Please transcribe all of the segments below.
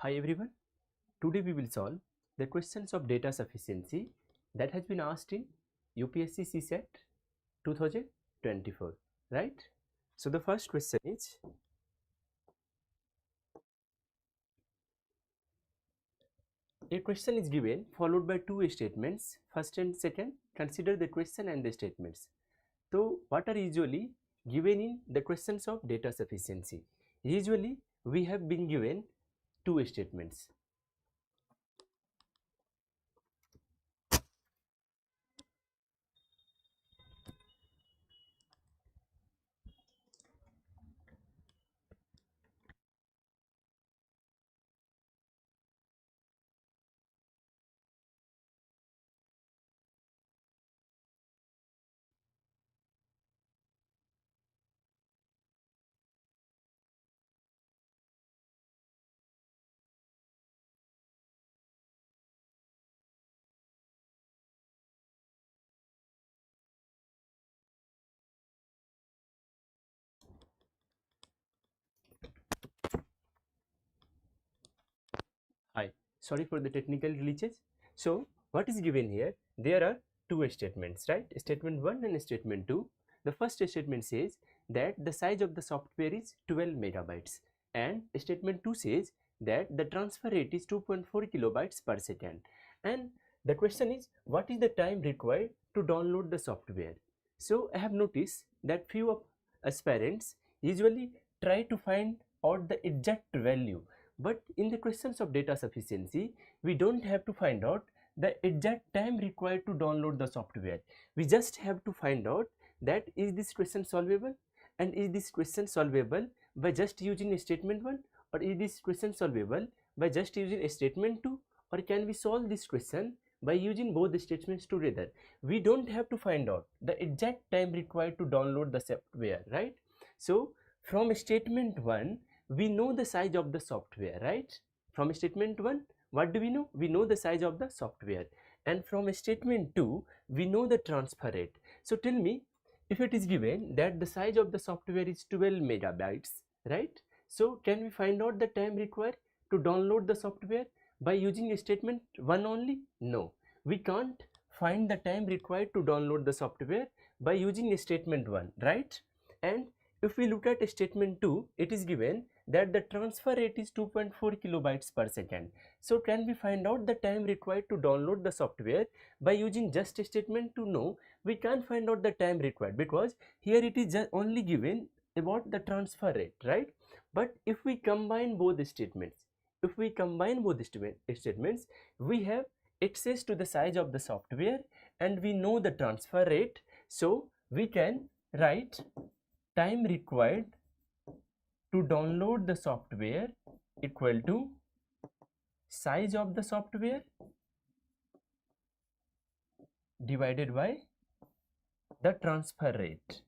Hi everyone, today we will solve the questions of data sufficiency that has been asked in UPSC CSAT 2024, right? So the first question is, a question is given followed by two statements, first and second. Consider the question and the statements. So what are usually given in the questions of data sufficiency? Usually we have been given two statements. Hi, sorry for the technical glitches. So, what is given here? There are two statements, right? Statement 1 and statement 2. The first statement says that the size of the software is 12 megabytes, and statement 2 says that the transfer rate is 2.4 kilobytes per second. And the question is, what is the time required to download the software? So, I have noticed that few of aspirants usually try to find out the exact value, but in the questions of data sufficiency, we don't have to find out the exact time required to download the software. We just have to find out that is this question solvable, and is this question solvable by just using statement 1, or is this question solvable by just using statement 2, or can we solve this question by using both the statements together. We don't have to find out the exact time required to download the software, right? So from statement 1, we know the size of the software, right? From statement 1, what do we know? We know the size of the software. And from statement 2, we know the transfer rate. So tell me, if it is given that the size of the software is 12 megabytes, right? So can we find out the time required to download the software by using statement 1 only? No, we can't find the time required to download the software by using statement 1, right? And if we look at statement 2, it is given that the transfer rate is 2.4 kilobytes per second. So can we find out the time required to download the software by using just statement 2? No, we can't find out the time required, because here it is just only given about the transfer rate, right? But if we combine both the statements, we have access to the size of the software and we know the transfer rate. So we can write time required to download the software equal to size of the software divided by the transfer rate,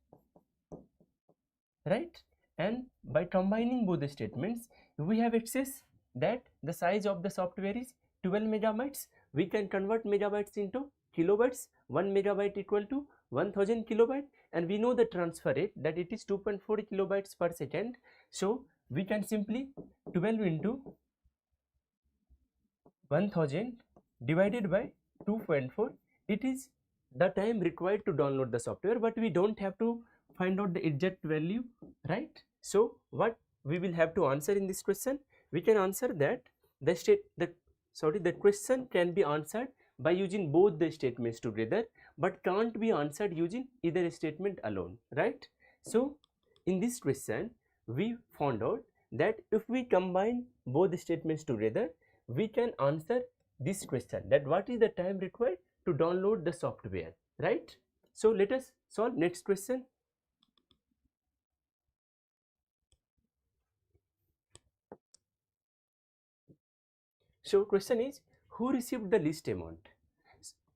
right? And by combining both the statements, we have access that the size of the software is 12 megabytes. We can convert megabytes into kilobytes. 1 megabyte equal to 1000 kilobyte, and we know the transfer rate that it is 2.4 kilobytes per second. So we can simply 12 into 1000 divided by 2.4. It is the time required to download the software, but we don't have to find out the exact value, right? So what we will have to answer in this question? We can answer that the question can be answered by using both the statements together, but can't be answered using either statement alone, right? So in this question, we found out that if we combine both the statements together, we can answer this question, that what is the time required to download the software, right? So let us solve next question. So question is, who received the least amount?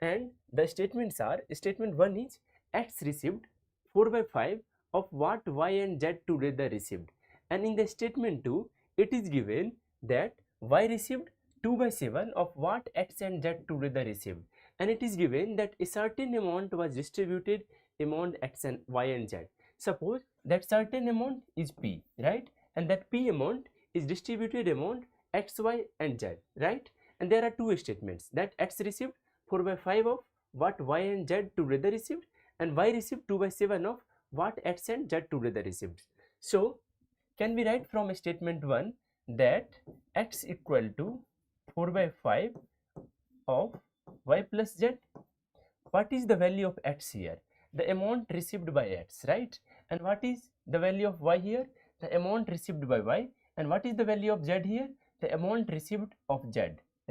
And the statements are, statement 1 is X received 4 by 5 of what Y and Z together received, and in the statement 2, it is given that Y received 2 by 7 of what X and Z together received, and it is given that a certain amount was distributed among X and Y and Z. Suppose that certain amount is P, right? And that P amount is distributed among x, y and z, right? And there are two statements that x received 4 by 5 of what y and z together received, and y received 2 by 7 of what x and z together received. So can we write from statement 1 that x equal to 4 by 5 of y plus z? What is the value of x here? The amount received by x, right? And what is the value of y here? The amount received by y. And what is the value of z here? The amount received of z,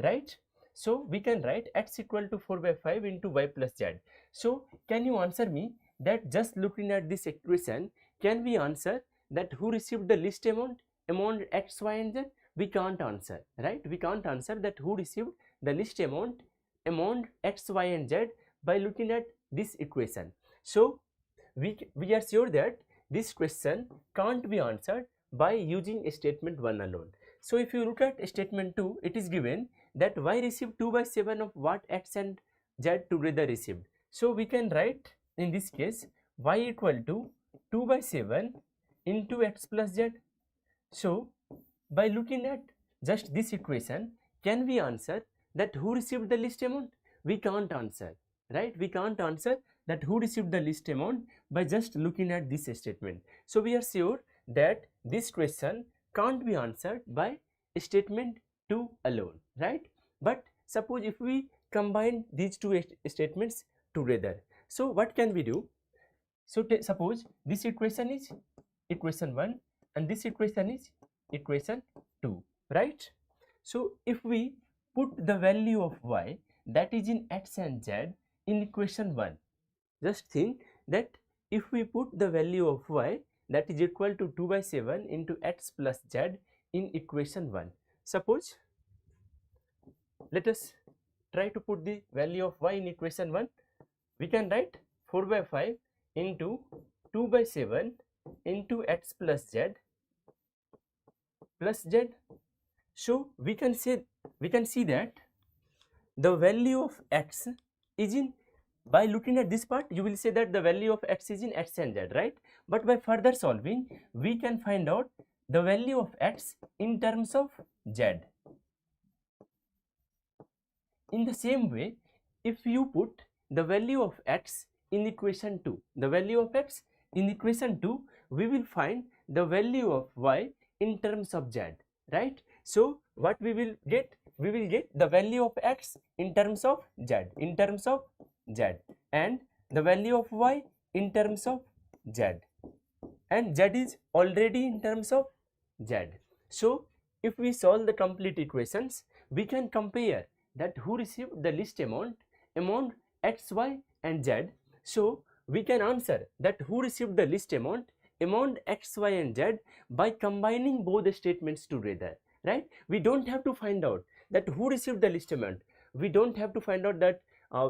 right? So we can write x equal to 4 by 5 into y plus z. So can you answer me that just looking at this equation, can we answer that who received the least amount x, y and z? We can't answer, right? We can't answer that who received the least amount x, y and z by looking at this equation. So we are sure that this question can't be answered by using statement 1 alone. So if you look at statement 2, it is given that y received 2 by 7 of what x and z together received. So we can write in this case y equal to 2 by 7 into x plus z. So by looking at just this equation, can we answer that who received the least amount? We can't answer, right? We can't answer that who received the least amount by just looking at this statement. So we are sure that this question can't be answered by statement 2 alone, right? But suppose if we combine these two statements together, so what can we do? So suppose this equation is equation 1 and this equation is equation 2, right? So if we put the value of y that is in x and z in equation 1, just think that if we put the value of y that is equal to 2 by 7 into x plus z in equation 1, suppose let us try to put the value of y in equation 1. We can write 4 by 5 into 2 by 7 into x plus z plus z. So we can see that the value of x is in, by looking at this part you will say that the value of x is in x and z, right? But by further solving we can find out the value of x in terms of z. In the same way, if you put the value of x in equation 2, the value of x in equation 2, we will find the value of y in terms of z, right? So what we will get? We will get the value of x in terms of z, and the value of y in terms of z, and z is already in terms of z. So if we solve the complete equations, we can compare that who received the least amount x, y and z. So we can answer that who received the least amount x, y and z by combining both the statements together, right? We don't have to find out that who received the least amount. We don't have to find out that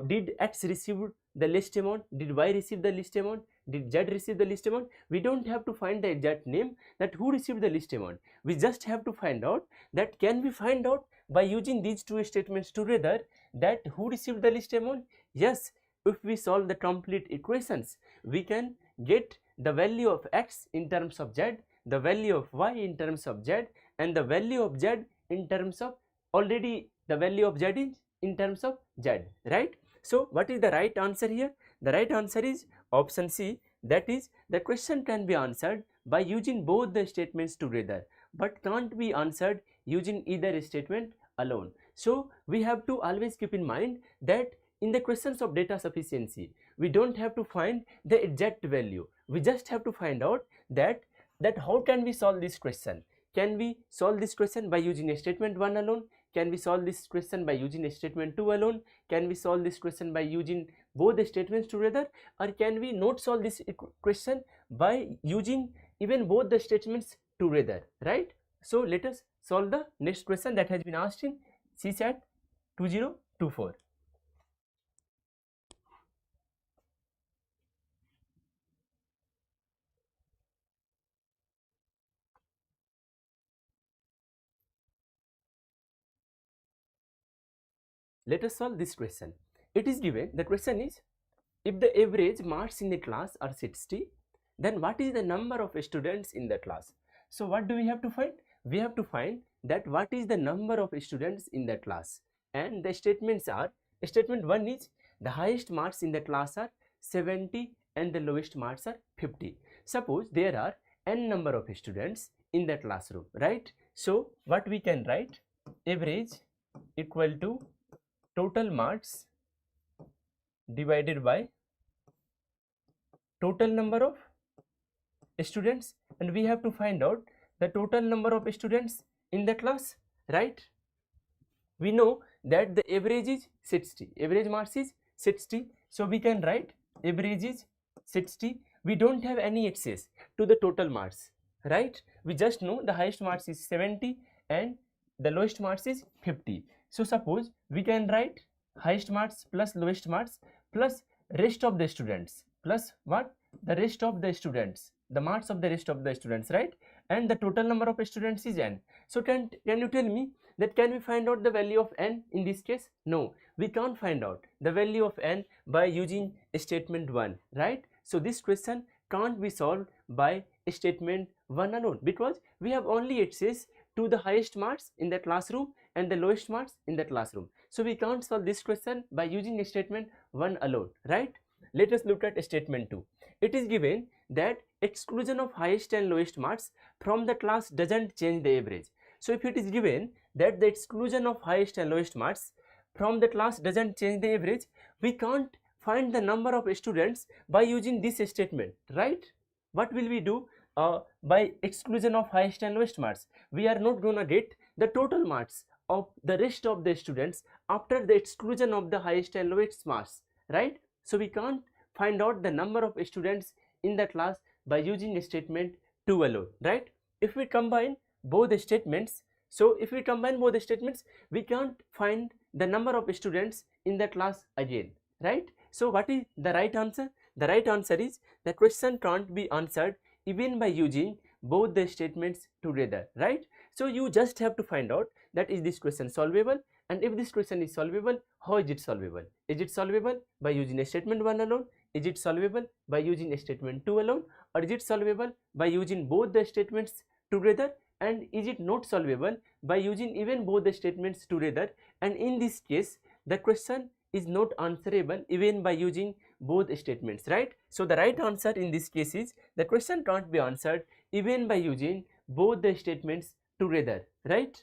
did x receive the least amount, did y receive the least amount, did z receive the least amount. We don't have to find the exact name that who received the least amount. We just have to find out that can we find out by using these two statements together that who received the least amount? Yes, if we solve the complete equations, we can get the value of x in terms of z, the value of y in terms of z, and the value of z in terms of, already the value of z is in terms of z, right? So what is the right answer here? The right answer is option C, that is the question can be answered by using both the statements together but can't be answered using either statement alone. So we have to always keep in mind that in the questions of data sufficiency, we don't have to find the exact value. We just have to find out that how can we solve this question. Can we solve this question by using a statement 1 alone? Can we solve this question by using a statement 2 alone? Can we solve this question by using both the statements together? Or can we not solve this question by using even both the statements together, right? So let us solve the next question that has been asked in CSAT 2024. Let us solve this question. It is given, the question is, if the average marks in the class are 60, then what is the number of students in the class? So what do we have to find? We have to find that what is the number of students in the class, and the statements are, statement 1 is the highest marks in the class are 70 and the lowest marks are 50. Suppose there are n number of students in the classroom, right? So what we can write, average equal to total marks divided by total number of students, and we have to find out the total number of students in the class, right? We know that the average is 60, average marks is 60, so we can write average is 60. We don't have any access to the total marks, right? We just know the highest marks is 70 and the lowest marks is 50. So suppose we can write highest marks plus lowest marks plus rest of the students plus what? The rest of the students, the marks of the rest of the students, right? And the total number of students is n. So can you tell me that can we find out the value of n in this case? No, we can't find out the value of n by using statement 1, right? So this question can't be solved by statement 1 alone, because we have only access to the highest marks in the classroom and the lowest marks in the classroom. So we can't solve this question by using statement 1 alone, right? Let us look at statement 2. It is given that exclusion of highest and lowest marks from the class doesn't change the average. So if it is given that the exclusion of highest and lowest marks from the class doesn't change the average, we can't find the number of students by using this statement, right? What will we do by exclusion of highest and lowest marks? We are not gonna get the total marks of the rest of the students after the exclusion of the highest and lowest marks, right? So we can't find out the number of students in the class by using statement 2 alone, right? If we combine both the statements, so if we combine both the statements, we can't find the number of students in the class again, right? So what is the right answer? The right answer is the question can't be answered even by using both the statements together, right? So you just have to find out that is this question solvable, and if this question is solvable, how is it solvable? Is it solvable by using a statement 1 alone? Is it solvable by using a statement 2 alone? Or is it solvable by using both the statements together? And is it not solvable by using even both the statements together? And in this case, the question is not answerable even by using both statements, right? So the right answer in this case is the question can't be answered even by using both the statements together, right?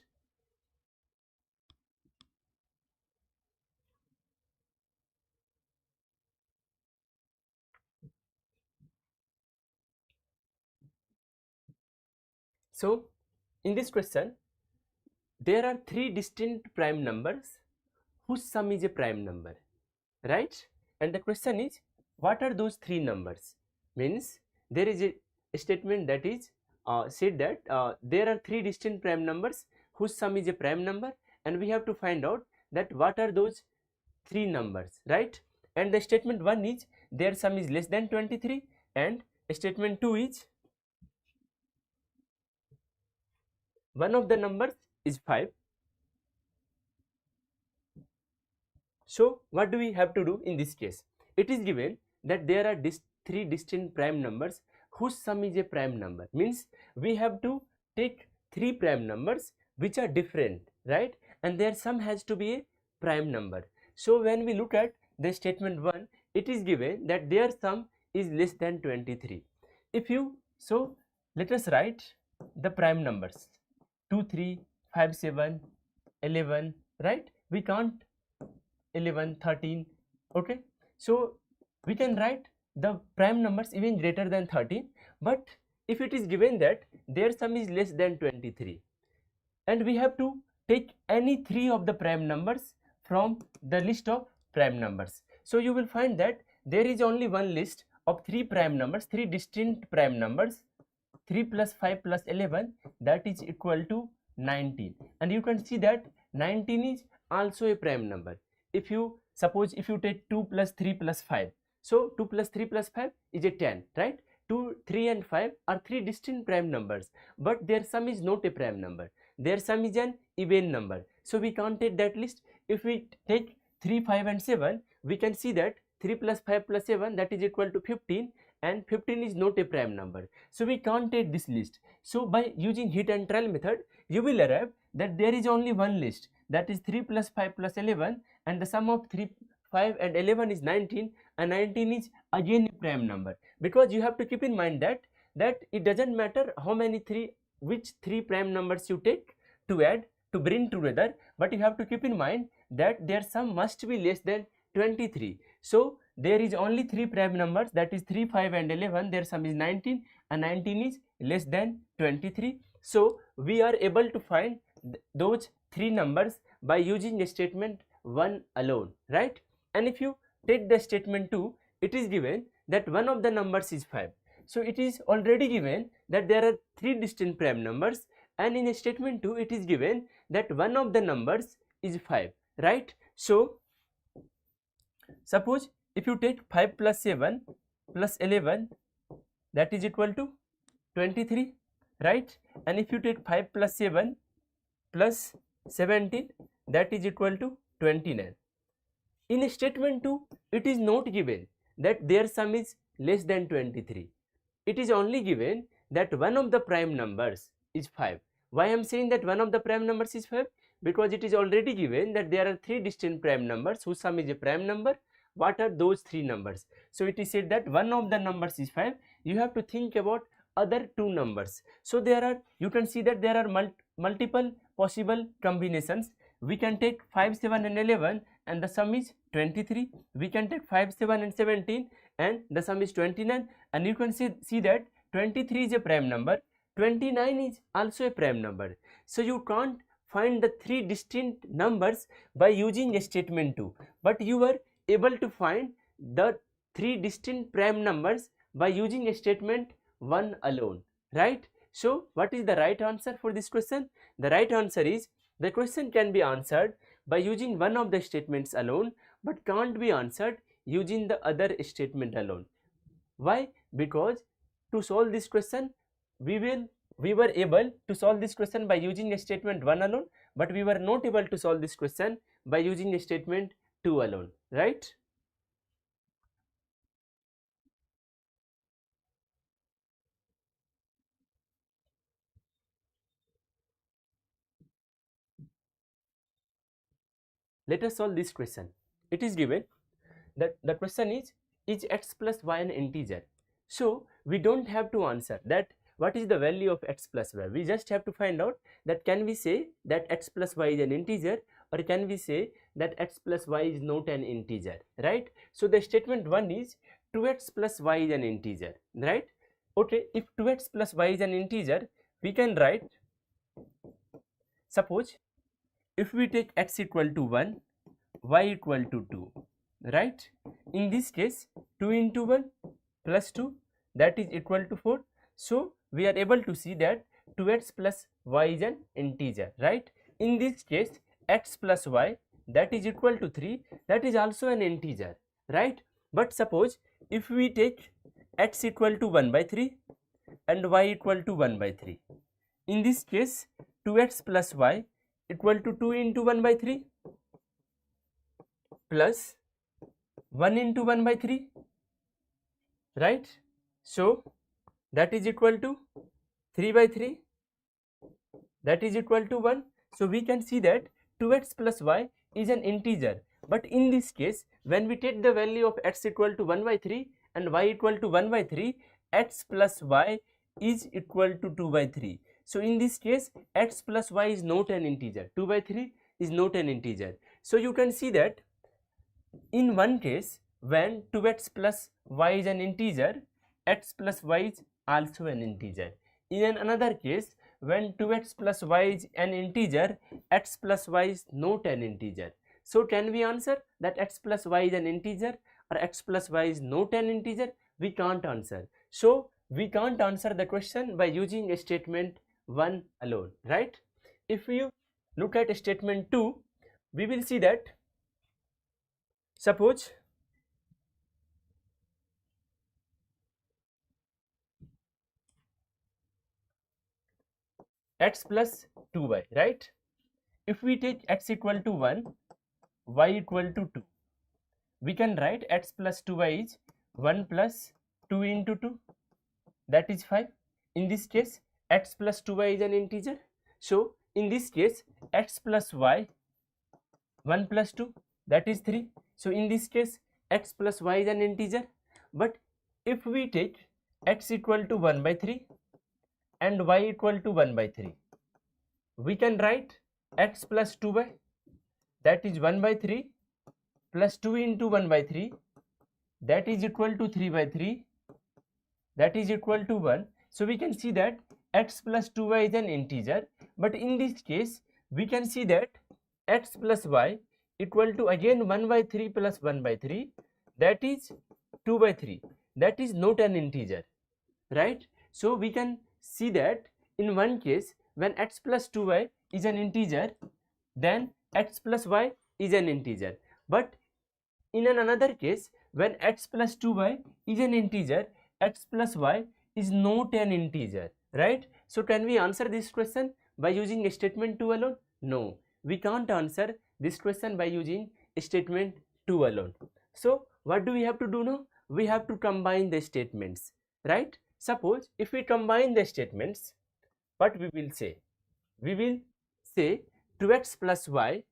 So in this question, there are three distinct prime numbers whose sum is a prime number, right? And the question is, what are those three numbers? Means there is a statement that is said that there are three distinct prime numbers whose sum is a prime number, and we have to find out that what are those three numbers, right? And the statement 1 is their sum is less than 23, and statement 2 is one of the numbers is 5. So what do we have to do in this case? It is given that there are three distinct prime numbers whose sum is a prime number. Means we have to take three prime numbers which are different, right? And their sum has to be a prime number. So when we look at the statement 1, it is given that their sum is less than 23. So let us write the prime numbers 2, 3, 5, 7, 11, right? We can't 11, 13, okay? So we can write the prime numbers even greater than 13, but if it is given that their sum is less than 23, and we have to take any three of the prime numbers from the list of prime numbers. So you will find that there is only one list of three prime numbers, three distinct prime numbers, 3 plus 5 plus 11, that is equal to 19, and you can see that 19 is also a prime number. If you take 2 plus 3 plus 5, so 2 plus 3 plus 5 is a 10, right? 2, 3 and 5 are three distinct prime numbers, but their sum is not a prime number. Their sum is an even number. So we can't take that list. If we take 3, 5 and 7, we can see that 3 plus 5 plus 7, that is equal to 15, and 15 is not a prime number. So we can't take this list. So by using hit and trial method, you will arrive that there is only one list, that is 3 plus 5 plus 11, and the sum of 3, 5 and 11 is 19, and 19 is again a prime number. Because you have to keep in mind that it doesn't matter how many which three prime numbers you take to add, to bring together, but you have to keep in mind that their sum must be less than 23. So there is only three prime numbers, that is 3, 5 and 11, their sum is 19, and 19 is less than 23. So we are able to find those three numbers by using the statement 1 alone, right? And if you take the statement 2, it is given that one of the numbers is 5. So it is already given that there are three distinct prime numbers, and in statement 2 it is given that one of the numbers is 5, right? So suppose if you take 5 plus 7 plus 11, that is equal to 23, right? And if you take 5 plus 7 plus 17, that is equal to 29. In statement 2, it is not given that their sum is less than 23. It is only given that one of the prime numbers is 5. Why I am saying that one of the prime numbers is 5? Because it is already given that there are three distinct prime numbers whose sum is a prime number. What are those three numbers? So it is said that one of the numbers is 5. You have to think about other two numbers. So there are, you can see that there are multiple possible combinations. We can take 5, 7 and 11 and the sum is 23. We can take 5, 7 and 17 and the sum is 29, and you can see that 23 is a prime number, 29 is also a prime number. So you can't find the three distinct numbers by using a statement 2, but you were able to find the three distinct prime numbers by using a statement 1 alone, right? So what is the right answer for this question? The right answer is, the question can be answered by using one of the statements alone, but can't be answered using the other statement alone. Why? Because to solve this question, we were able to solve this question by using a statement 1 alone, but we were not able to solve this question by using a statement 2 alone, right? Let us solve this question. It is given that the question is x plus y an integer? So we don't have to answer that what is the value of x plus y. We just have to find out that can we say that x plus y is an integer, or can we say that x plus y is not an integer, right? So the statement 1 is 2x plus y is an integer, right? Okay, if 2x plus y is an integer, we can write, suppose if we take x equal to 1, y equal to 2, right? In this case 2 into 1 plus 2, that is equal to 4. So we are able to see that 2x plus y is an integer, right? In this case x plus y, that is equal to 3, that is also an integer, right? But suppose if we take x equal to 1 by 3 and y equal to 1 by 3, in this case 2x plus y equal to 2 into 1 by 3 plus 1 into 1 by 3, right? So that is equal to 3 by 3, that is equal to 1. So we can see that 2x plus y is an integer, but in this case when we take the value of x equal to 1 by 3 and y equal to 1 by 3, x plus y is equal to 2 by 3. So in this case x plus y is not an integer, 2 by 3 is not an integer. So you can see that in one case when 2x plus y is an integer, x plus y is also an integer. In another case when 2x plus y is an integer, x plus y is not an integer. So can we answer that x plus y is an integer or x plus y is not an integer? We can't answer. So we can't answer the question by using a statement 1 alone, right? If you look at statement 2, we will see that suppose x plus 2y, right? If we take x equal to 1, y equal to 2, we can write x plus 2y is 1 plus 2 into 2, that is 5. In this case x plus 2y is an integer, so in this case x plus y 1 plus 2, that is 3. So in this case x plus y is an integer, but if we take x equal to 1 by 3 and y equal to 1 by 3, we can write x plus 2y, that is 1 by 3 plus 2 into 1 by 3, that is equal to 3 by 3, that is equal to 1. So we can see that x plus 2y is an integer, but in this case we can see that x plus y equal to again 1 by 3 plus 1 by 3, that is 2 by 3, that is not an integer, right? So we can see that in one case when x plus 2y is an integer, then x plus y is an integer, but in another case when x plus 2y is an integer, x plus y is not an integer, right? So can we answer this question by using statement 2 alone? No, we can't answer this question by using statement 2 alone. So what do we have to do now? We have to combine the statements, right? Suppose if we combine the statements, what we will say? We will say 2x plus y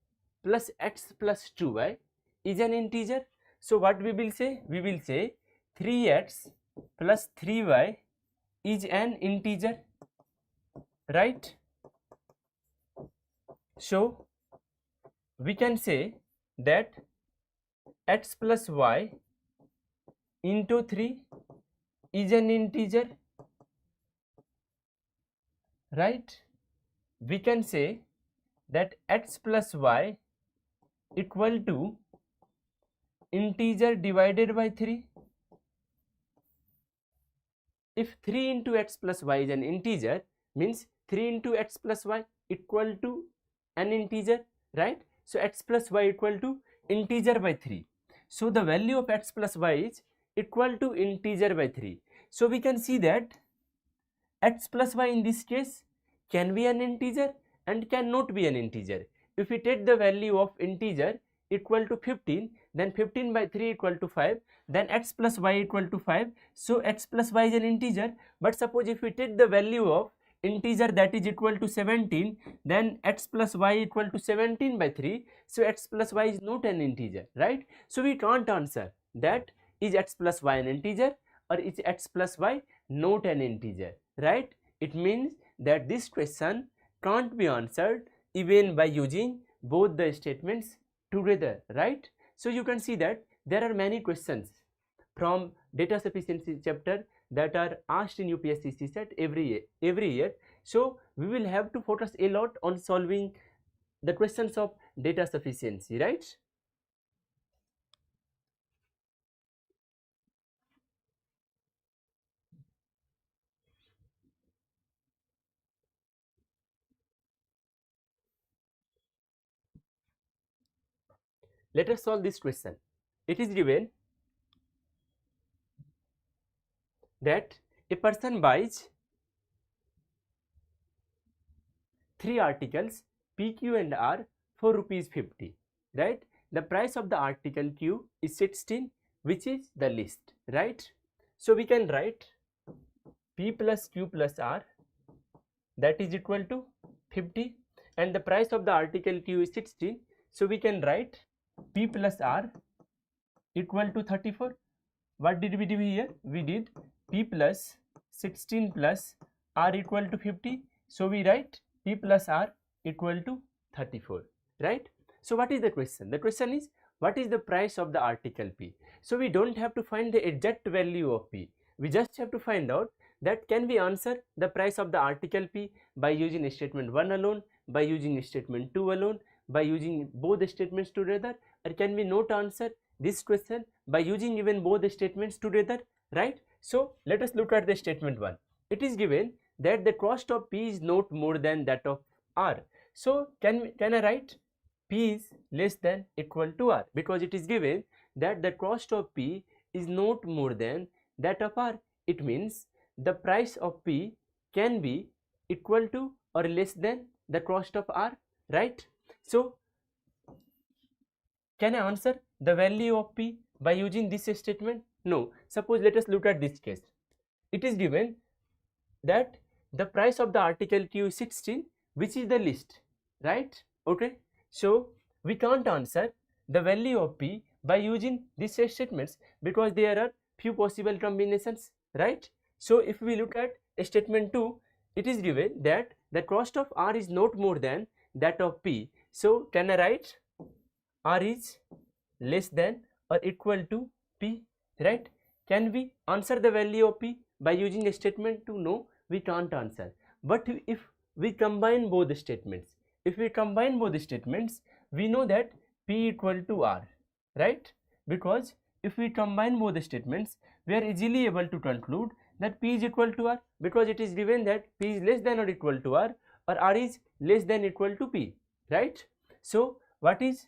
plus x plus 2y is an integer. So what we will say? We will say 3x plus 3y is an integer, right? So we can say that x plus y into 3 is an integer, right? We can say that x plus y equal to integer divided by 3. If 3 into x plus y is an integer, means 3 into x plus y equal to an integer, right? So x plus y equal to integer by 3. So the value of x plus y is equal to integer by 3. So we can see that x plus y in this case can be an integer and cannot be an integer. If we take the value of integer equal to 15, then 15 by 3 equal to 5, then x plus y equal to 5. So x plus y is an integer, but suppose if we take the value of integer that is equal to 17, then x plus y equal to 17 by 3. So x plus y is not an integer, right? So we can't answer that is x plus y an integer or is x plus y not an integer, right? It means that this question can't be answered even by using both the statements together, right? So you can see that there are many questions from data sufficiency chapter that are asked in UPSC CSAT every year. So we will have to focus a lot on solving the questions of data sufficiency, right? Let us solve this question. It is given that a person buys 3 articles P, Q and R for ₹50, right? The price of the article Q is 16, which is the least, right? So we can write P plus Q plus R, that is equal to 50, and the price of the article Q is 16. So we can write P plus R equal to 34. What did we do here? We did P plus 16 plus R equal to 50. So we write P plus R equal to 34, right? So what is the question? The question is, what is the price of the article P? So we don't have to find the exact value of P. We just have to find out that can we answer the price of the article P by using statement 1 alone, by using statement 2 alone, by using both the statements together, or can we not answer this question by using even both the statements together, right? So let us look at the statement 1. It is given that the cost of P is not more than that of R. So can I write P is less than equal to R, because it is given that the cost of P is not more than that of R. It means the price of P can be equal to or less than the cost of R, right? So can I answer the value of P by using this statement? No. Suppose let us look at this case. It is given that the price of the article Q is 16, which is the least, right? Okay, so we can't answer the value of p by using these statements because there are few possible combinations, right? So if we look at statement 2, it is given that the cost of r is not more than that of p. So can I write r is less than or equal to p, right? Can we answer the value of p by using a statement 2? No, we can't answer. But if we combine both the statements, we know that p equal to r, right? Because if we combine both the statements, we are easily able to conclude that p is equal to r, because it is given that p is less than or equal to r, or r is less than equal to p, right? So what is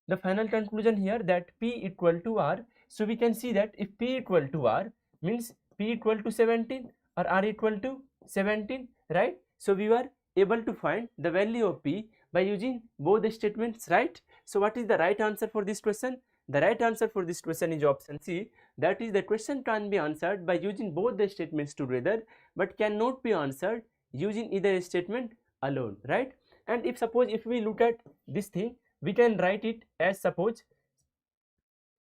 the final conclusion here? That p equal to r. So we can see that if p equal to r means p equal to 17 or r equal to 17, right? So we were able to find the value of p by using both the statements, right? So what is the right answer for this question? The right answer for this question is option C. That is, the question can be answered by using both the statements together, but cannot be answered using either statement alone, right? And if suppose if we look at this thing, we can write it as, suppose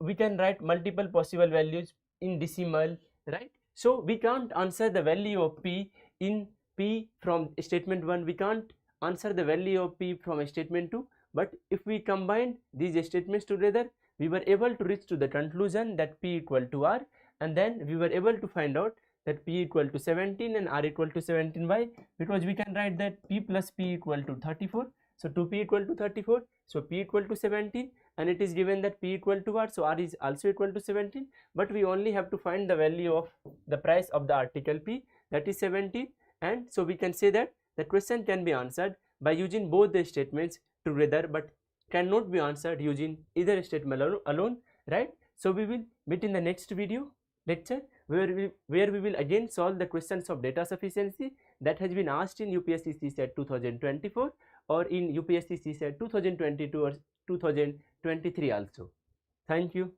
we can write multiple possible values in decimal, right? So we can't answer the value of p in p from statement 1, we can't answer the value of p from statement 2, but if we combine these statements together, we were able to reach to the conclusion that p equal to r, and then we were able to find out that p equal to 17 and r equal to 17. Why? Because we can write that p plus p equal to 34. So 2p equal to 34, so p equal to 17, and it is given that p equal to r, so r is also equal to 17, but we only have to find the value of the price of the article p, that is 17. And so we can say that the question can be answered by using both the statements together, but cannot be answered using either statement alone, right? So we will meet in the next video lecture where we will again solve the questions of data sufficiency that has been asked in UPSC CSAT 2024 or in UPSC CSAT 2022 or 2023 also. Thank you.